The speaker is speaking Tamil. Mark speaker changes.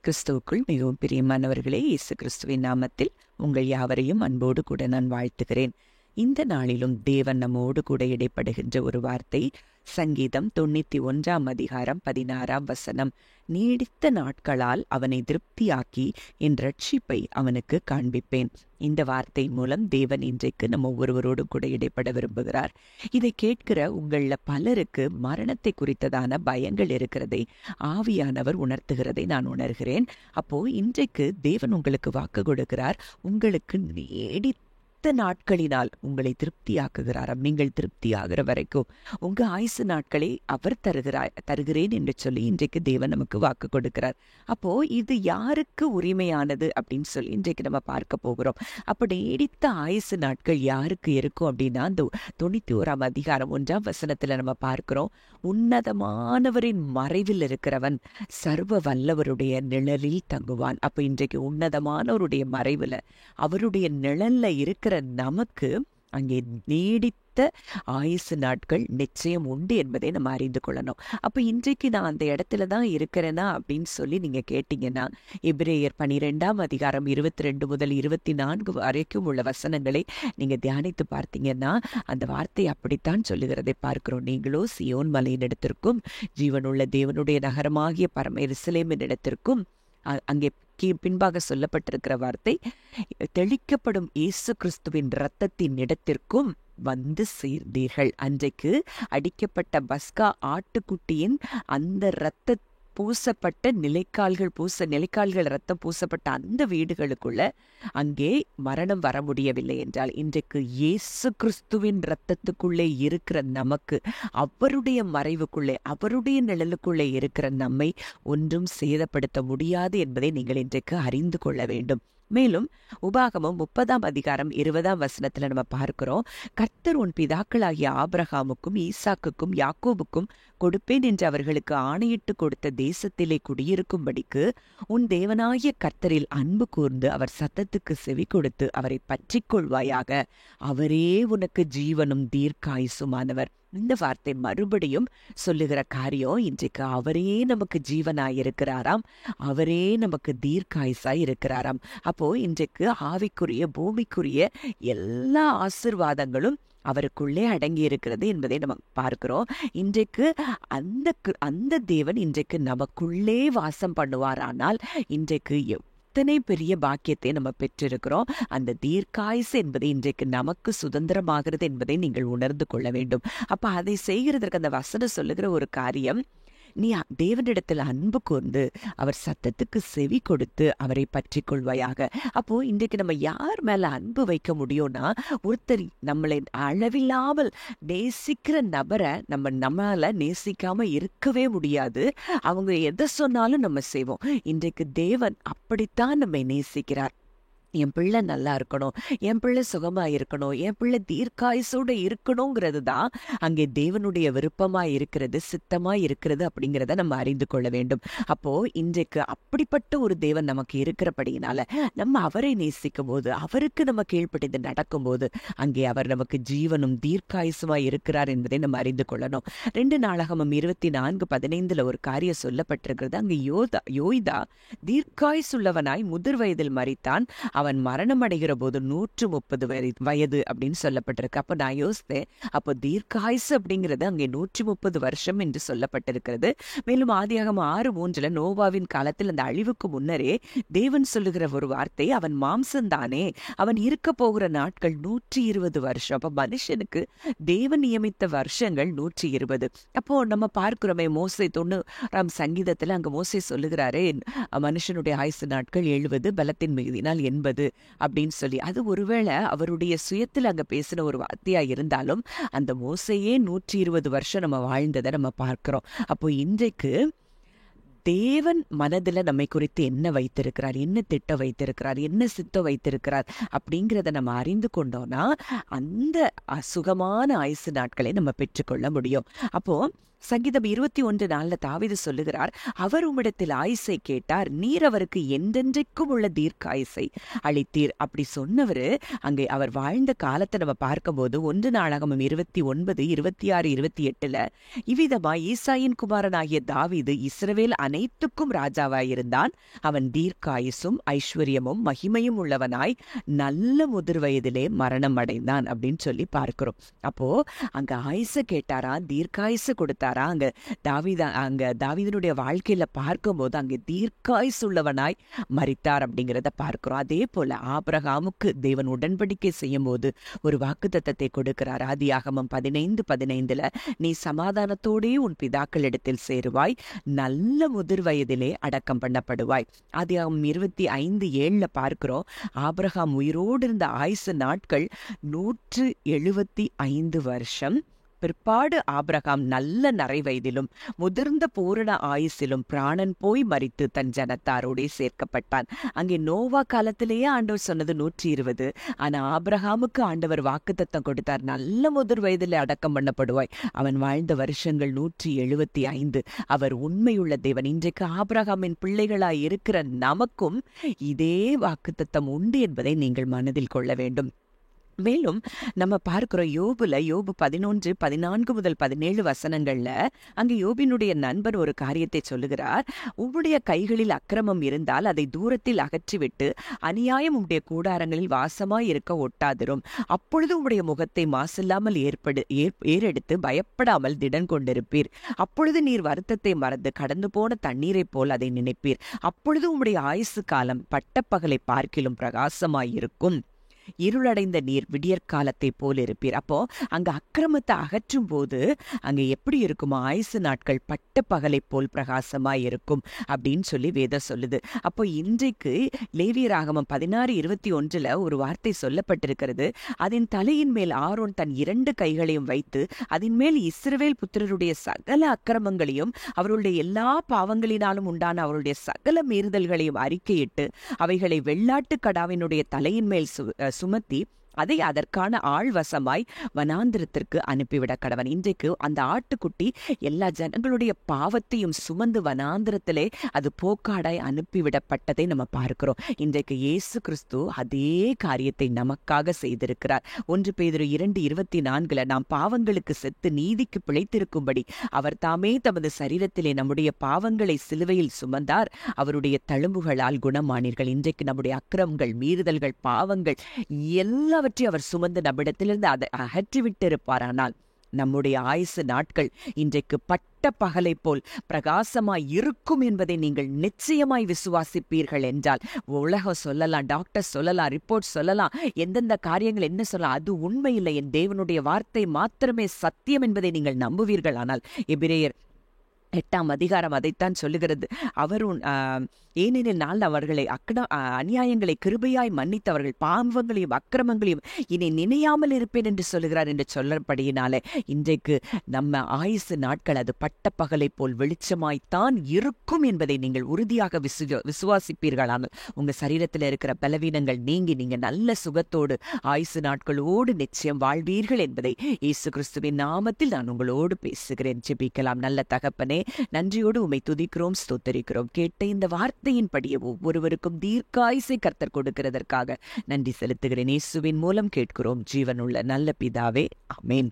Speaker 1: கிறிஸ்துவுக்குள் மிகவும் பிரியமானவர்களே, இயேசு கிறிஸ்துவின் நாமத்தில் உங்கள் யாவரையும் அன்போடு கூட நான் வாழ்த்துகிறேன். இந்த நாளிலும் தேவன் நம்மோடு கூட இடைப்படுகின்ற ஒரு வார்த்தை சங்கீதம் 91:16 நீடித்த நாட்களால் அவனை திருப்தியாக்கி என் ரட்சிப்பை அவனுக்கு காண்பிப்பேன். இந்த வார்த்தை மூலம் தேவன் இன்றைக்கு நம்ம ஒவ்வொருவரோடு கூட இடைப்பட விரும்புகிறார். இதை கேட்கிற உங்கள பலருக்கு மரணத்தை குறித்ததான பயங்கள் இருக்கிறதை ஆவியானவர் உணர்த்துகிறதை நான் உணர்கிறேன். அப்போ இன்றைக்கு தேவன் உங்களுக்கு வாக்கு கொடுக்கிறார். உங்களுக்கு நீடித்த நாட்களினால் உங்களை திருப்தியாக்குகிறாராம். நீங்கள் திருப்தியாகிற வரைக்கும் உங்க ஆயுசு நாட்களை அவர் தருகிறேன் என்று சொல்லி இன்றைக்கு தேவன் நமக்கு வாக்கு கொடுக்கிறார். அப்போ இது யாருக்கு உரிமையானது அப்படின்னு சொல்லி இன்றைக்கு நம்ம பார்க்க போகிறோம். அப்ப நீடித்த ஆயுசு நாட்கள் யாருக்கு இருக்கும் அப்படின்னா, அந்த 91:1 நம்ம பார்க்கிறோம், உன்னதமானவரின் மறைவில் இருக்கிறவன் சர்வ வல்லவருடைய நிழலில் தங்குவான். அப்ப இன்றைக்கு உன்னதமானவருடைய மறைவுல அவருடைய நிழல்ல இருக்கிற நமக்கு அங்கே நீடித்த ஆயுசு நாட்கள் நிச்சயம் உண்டு என்பதை நம்ம அறிந்து கொள்ளணும். அப்ப இன்றைக்கு நான் அந்த இடத்துல தான் இருக்கிறேனா அப்படின்னு சொல்லி நீங்க கேட்டீங்கன்னா, எபிரேயர் 12:22 முதல் 24 வரைக்கும் உள்ள வசனங்களை நீங்க தியானித்து பார்த்தீங்கன்னா, அந்த வார்த்தை அப்படித்தான் சொல்லுகிறதை பார்க்கிறோம். நீங்களோ சியோன் மலையின் இடத்திற்கும் ஜீவனுள்ள தேவனுடைய நகரமாகிய பரம எருசலேமின் இடத்திற்கும், அங்கே பின்பாக சொல்லப்பட்டிருக்கிற வார்த்தை, தெளிக்கப்படும் இயேசு கிறிஸ்துவின் இரத்தத்தின் இடத்திற்கும் வந்து சேர்ந்தீர்கள். அன்றைக்கு அடிக்கப்பட்ட பஸ்கா ஆட்டுக்குட்டியின் அந்த இரத்த பூசப்பட்ட நிலைக்கால்கள் ரத்தம் பூசப்பட்ட அந்த வீடுகளுக்குள்ள அங்கே மரணம் வர முடியவில்லை என்றால், இன்றைக்கு இயேசு கிறிஸ்துவின் இரத்தத்துக்குள்ளே இருக்கிற நமக்கு, அவருடைய மறைவுக்குள்ளே அவருடைய நிழலுக்குள்ளே இருக்கிற நம்மை ஒன்றும் சேதப்படுத்த முடியாது என்பதை நீங்கள் இன்றைக்கு அறிந்து கொள்ள வேண்டும். மேலும் உபாகமம் 30:20 நம்ம பார்க்கிறோம், கர்த்தர் உன் பிதாக்களாகிய ஆபிரகாமுக்கும் ஈசாக்குக்கும் யாக்கோபுக்கும் கொடுப்பேன் என்று அவர்களுக்கு ஆணையிட்டு கொடுத்த தேசத்திலே குடியிருக்கும்படிக்கு உன் தேவனாகிய கர்த்தரில் அன்பு கூர்ந்து அவர் சத்தத்துக்கு செவி கொடுத்து அவரை பற்றிக் கொள்வாயாக. அவரே உனக்கு ஜீவனும் தீர்க்காயுசுமானவர். இந்த வார்த்தை மறுபடியும் சொல்லுகிற காரியம், இன்றைக்கு அவரே நமக்கு ஜீவனாயிருக்கிறாராம், அவரே நமக்கு தீர்க்காயுசாய் இருக்கிறாராம். அப்போ இன்றைக்கு ஆவிக்குரிய பூமிக்குரிய எல்லா ஆசீர்வாதங்களும் அவருக்குள்ளே அடங்கி இருக்கிறது என்பதை நம்ம பார்க்கிறோம். இன்றைக்கு அந்த தேவன் இன்றைக்கு நமக்குள்ளே வாசம் பண்ணுவாரானால், இன்றைக்கு எத்தனை பெரிய பாக்கியத்தை நம்ம பெற்றிருக்கிறோம். அந்த தீர்க்காயுசு என்பது இன்றைக்கு நமக்கு சுதந்திரமாகிறது என்பதை நீங்கள் உணர்ந்து கொள்ள வேண்டும். அப்ப அதை செய்கிறதற்கு அந்த வசனம் சொல்லுகிற ஒரு காரியம், நீ தேவனிடத்தில் அன்பு கூர்ந்து அவர் சத்தத்துக்கு செவி கொடுத்து அவரை பற்றி கொள்வாயாக. அப்போ இன்றைக்கு நம்ம யார் மேல அன்பு வைக்க முடியும்னா, ஒருத்தர் நம்மளை அளவில்லாமல் நேசிக்கிற நபரை நம்மளால நேசிக்காம இருக்கவே முடியாது. அவங்க எதை சொன்னாலும் நம்ம செய்வோம். இன்றைக்கு தேவன் அப்படித்தான் நம்மை நேசிக்கிறார். என் பிள்ளை நல்லா இருக்கணும், என் பிள்ளை சுகமா இருக்கணும், என் பிள்ளை தீர்க்காயுசோட இருக்கணுங்கிறது தான் அங்கே தேவனுடைய விருப்பமா இருக்கிறது, சித்தமா இருக்கிறது அப்படிங்கிறத நம்ம அறிந்து கொள்ள வேண்டும். அப்போ இன்றைக்கு அப்படிப்பட்ட ஒரு தேவன் நமக்கு இருக்கிறபடியினால நம்ம அவரை நேசிக்கும் போது, அவருக்கு நம்ம கீழ்ப்படிந்து நடக்கும் போது, அங்கே அவர் நமக்கு ஜீவனும் தீர்க்காயுசுமா இருக்கிறார் என்பதை நம்ம அறிந்து கொள்ளணும். 2 நாளாகமம் 24:15 ஒரு காரியம் சொல்லப்பட்டிருக்கிறது. அங்கே யோய்தா தீர்க்காயுசுள்ளவனாய் முதிர் வயதில் மரித்தான், அவன் மரணம் அடைகிற போது 130 வயது அப்படின்னு சொல்லப்பட்டிருக்கு. அப்ப நான் யோசித்தேன், அப்போ தீர்க்காயுசு அப்படிங்கிறது அங்கே 130 வருஷம் என்று சொல்லப்பட்டிருக்கிறது. மேலும் ஆதியாகமம் 6:3 நோவாவின் காலத்தில் அந்த அழிவுக்கு முன்னரே தேவன் சொல்லுகிற ஒரு வார்த்தை, அவன் மாம்சந்தானே, அவன் இருக்க போகிற நாட்கள் 120 வருஷம். அப்ப மனுஷனுக்கு தேவன் நியமித்த வருஷங்கள் 120. அப்போ நம்ம பார்க்கிறோமே, மோசே 90 சங்கீதத்துல அங்க மோசே சொல்லுகிறாரே, மனுஷனுடைய ஆயுசு நாட்கள் 70, பலத்தின் மிகுதினால் 80 அப்படின்னு சொல்லி. அது ஒருவேளை அவருடைய சுயத்தில் அங்க பேசின ஒரு வார்த்தையா இருந்தாலும், அந்த மோசையே 120 வருஷம் நம்ம வாழ்ந்ததை நம்ம பார்க்கிறோம். அப்போ இன்றைக்கு தேவன் மனதில் நம்மை குறித்து என்ன வைத்திருக்கிறார், என்ன திட்டம் வைத்திருக்கிறார், என்ன சித்தம் வைத்திருக்கிறார் அப்படிங்கிறத நம்ம அறிந்து கொண்டோம்னா அந்த சுகமான ஆயுசு நாட்களை நம்ம பெற்றுக்கொள்ள முடியும். அப்போ சங்கீதம் 21:4 தாவீது சொல்லுகிறார், அவர் உம்மிடத்தில் ஆயுசை கேட்டார், நீர் அவருக்கு என்றென்றைக்கும் உள்ள தீர்க்காயுசை அளித்தீர். அப்படி சொன்னவரு அங்கே அவர் வாழ்ந்த காலத்தை நம்ம பார்க்கும்போது 1 நாளாகமம் 29, 26, 28 இவ்விதமாய் ஈசாயின் குமாரனாகிய தாவீது இஸ்ரவேல் அனைத்துக்கும் ராஜாவாயிருந்தான். அவன் தீர்க்காயுசும் ஐஸ்வர்யமும் மகிமையும் உள்ளவனாய் நல்ல முதிர் வயதிலே மரணம் அடைந்தான் அப்படின்னு சொல்லி பார்க்கிறோம். அப்போ அங்க ஆயுச கேட்டாரா, தீர்க்காயுசு கொடுத்தாரா. அங்க தாவீதனுடைய வாழ்க்கையில பார்க்கும்போது அங்கே தீர்க்காயுசு உள்ளவனாய் மரித்தார் அப்படிங்கிறத பார்க்கிறோம். அதே போல ஆபிரகாமுக்கு தேவன் உடன்படிக்கை செய்யும் போது ஒரு வாக்குத்தத்தத்தை கொடுக்கிறார். ஆதியாகமம் 15:15 நீ சமாதானத்தோடே உன் பிதாக்களிடத்தில் சேருவாய், நல்ல முதிர் வயதிலே அடக்கம் பண்ணப்படுவாய். ஆதியாகமம் 25:7 பார்க்கிறோம், ஆபிரகாம் உயிரோடு இருந்த ஆயுசு நாட்கள் 175 வருஷம். பிற்பாடு ஆபிரகாம் நல்ல நரை வயதிலும் முதிர்ந்த பூரண ஆயுசிலும் பிராணன் போய் மரித்து தன் ஜனத்தாரோடே சேர்க்கப்பட்டான். அங்கே நோவா காலத்திலேயே ஆண்டவர் சொன்னது 120. ஆனா ஆபிரகாமுக்கு ஆண்டவர் வாக்குத்தத்தம் கொடுத்தார், நல்ல முதிர் வயதில் அடக்கம் பண்ணப்படுவாய். அவன் வாழ்ந்த வருஷங்கள் 175. அவர் உண்மையுள்ள தேவன். இன்றைக்கு ஆபிரகாமின் பிள்ளைகளாய் இருக்கிற நமக்கும் இதே வாக்குத்தத்தம் உண்டு என்பதை நீங்கள் மனதில் கொள்ள வேண்டும். மேலும் நம்ம பார்க்கிறோம் யோபு 11:14-17 அங்கே யோபினுடைய நண்பர் ஒரு காரியத்தை சொல்லுகிறார். உம்முடைய கைகளில் அக்கிரமம் இருந்தால் அதை தூரத்தில் அகற்றிவிட்டு அநியாயம் உம்முடைய கூடாரங்களில் வாசமாய் இருக்க ஒட்டாதிரும். அப்பொழுது உம்முடைய முகத்தை மாசில்லாமல் ஏறெடுத்து பயப்படாமல் திடன் கொண்டிருப்பீர். அப்பொழுது நீர் வருத்தத்தை மறந்து கடந்து போன தண்ணீரைப் போல் அதை நினைப்பீர். அப்பொழுது உம்முடைய ஆயுசு காலம் பட்டப்பகலை பார்க்கிலும் பிரகாசமாயிருக்கும். இருளடைந்த நீர் விடியற்காலத்தை போல் இருப்பீர். அப்போ அங்க அக்கிரமத்தை அகற்றும் போது அங்க எப்படி இருக்குமோ ஆயுசு நாட்கள் பட்ட பகலை போல் பிரகாசமாய் இருக்கும் அப்படின்னு சொல்லி வேதம் சொல்லுது. அப்போ இன்றைக்கு லேவியராகமம் 16:21 ஒரு வார்த்தை சொல்லப்பட்டிருக்கிறது. அதன் தலையின் மேல் ஆரோன் தன் 2 கைகளையும் வைத்து அதன் மேல் இஸ்ரவேல் புத்திரருடைய சகல அக்கிரமங்களையும் அவருடைய எல்லா பாவங்களினாலும் உண்டான அவருடைய சகல மீறுதல்களையும் அறிக்கையிட்டு அவைகளை வெள்ளாட்டு கடாவினுடைய தலையின் மேல் சுமத்தி அதை அதற்கான ஆழ்வசமாய் வனாந்திரத்திற்கு அனுப்பிவிட கடவன். இன்றைக்கு அந்த ஆட்டுக்குட்டி எல்லா ஜனங்களுடைய பாவத்தையும் சுமந்து வனாந்திரத்திலே அது போக்காடாய் அனுப்பிவிடப்பட்டதை நம்ம பார்க்கிறோம். இன்றைக்கு இயேசு கிறிஸ்து அதே காரியத்தை நமக்காக செய்திருக்கிறார். 1 பேதுரு 2:24 நாம் பாவங்களுக்கு செத்து நீதிக்கு பிழைத்திருக்கும்படி அவர் தாமே தமது சரீரத்திலே நம்முடைய பாவங்களை சிலுவையில் சுமந்தார், அவருடைய தழும்புகளால் குணமானீர்கள். இன்றைக்கு நம்முடைய அக்கிரமங்கள், மீறுதல்கள், பாவங்கள் எல்லாவற்றையும் அவர் சுமந்து நம்மிடத்திலிருந்து அதை அகற்றிவிட்டு இருப்பாரானால் நம்முடைய ஆயுசு நாட்கள் இன்றைக்கு பட்ட பகலை போல் பிரகாசமாய் இருக்கும் என்பதை நீங்கள் நிச்சயமாய் விசுவாசிப்பீர்கள் என்றால், உலகம் சொல்லலாம், டாக்டர் சொல்லலாம், ரிப்போர்ட் சொல்லலாம், எந்தெந்த காரியங்கள் என்ன சொல்லலாம், அது உண்மையில்லை. என் தேவனுடைய வார்த்தை மாத்திரமே சத்தியம் என்பதை நீங்கள் நம்புவீர்கள். ஆனால் எபிரேயர் 8ஆம் அதிகாரம் அதைத்தான் சொல்லுகிறது. அவர் ஏனெனில் நான் அவர்களை அநியாயங்களை கிருபையாய் மன்னித்தவர்கள் பாவங்களையும் அக்கிரமங்களையும் இனி நினையாமல் இருப்பேன் என்று சொல்லுகிறார் என்று சொல்லப்படியினாலே இன்றைக்கு நம்ம ஆயுசு நாட்கள் அது பட்ட பகலை போல் வெளிச்சமாய்த்தான் இருக்கும் என்பதை நீங்கள் உறுதியாக விசுவாசிப்பீர்களானால் உங்க சரீரத்தில் இருக்கிற பலவீனங்கள் நீங்கி நீங்க நல்ல சுகத்தோடு ஆயுசு நாட்களோடு நிச்சயம் வாழ்வீர்கள் என்பதை இயேசு கிறிஸ்துவின் நாமத்தில் நான் உங்களோடு பேசுகிறேன். ஜெபிக்கலாம். நல்ல தகப்பனே, நன்றியோடு உம்மை துதிக்கிறோம், ஸ்தோத்தரிக்கிறோம். கேட்ட இந்த வார்த்தையின்படியே ஒவ்வொருவருக்கும் தீர்க்காயுசை கர்த்தர் கொடுக்கிறதற்காக நன்றி செலுத்துகிறேன். இயேசுவின் மூலம் கேட்கிறோம் ஜீவனுள்ள நல்ல பிதாவே, ஆமென்.